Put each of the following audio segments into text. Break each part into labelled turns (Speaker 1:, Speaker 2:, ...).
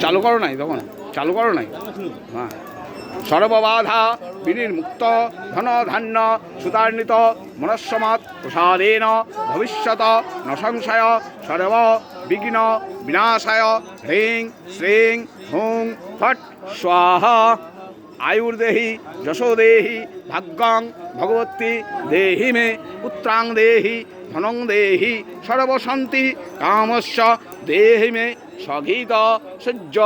Speaker 1: চালু করো নাই তখন, চালু করো নাই। হ্যাঁ, সর্ববাধা বিনির্মুক্ত ধন ধান্য সুতান্বিত মনস্সমাৎ প্রসাদেন ভবিষ্যত ন সংশয় সর্ব বিঘ্ন বিনাশায় হ্রিং শ্রীং হুং ফট স্বাহা। আয়ুর্দেহি যশো দেহি ভাগ্যং ভগবতী দেহি মে পুত্রাং দেহি ধনং দেহি সর্বশান্তি কামস্য দেহি মে স্বগীত সূর্য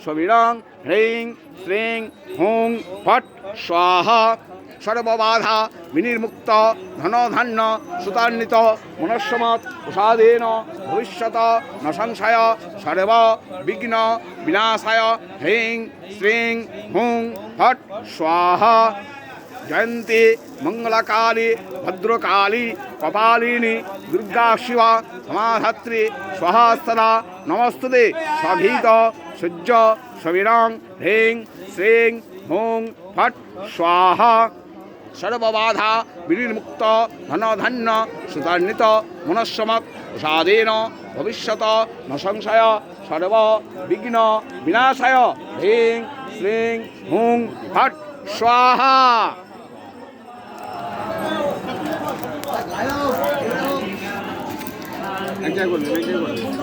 Speaker 1: সবিরং হ্রিং শ্রীং হুং ফট স্বাহা। সর্ববাধা বিনির্মুক্ত ধন ধান্য সুতান্বিত মনস্সমাৎ প্রসাদেন ভবিষ্যত ন সংশয় সর্ব বিঘ্ন বিনাশায় হ্রিং শ্রীং হুং ফট স্বাহা। জয়ন্তী মঙ্গলকালী ভদ্রকালী কপালিনী দুর্গা শিবা সমাধাত্রী স্বহস্তদা নমস্তুতে স্বগীত সূর্য সবিরং হ্রিং শ্রীং হুং ফট স্বাহা। সর্ববাধা বিনির্মুক্ত ধন ধান্য সুতান্বিত মনস্সমাৎ প্রসাদেন ভবিষ্যত ন সংশয় সর্ব বিঘ্ন বিনাশায় হ্রিং শ্রীং হুং ফট স্বাহা। এক জায়গায় করলেন, এক জায়গায় করলেন।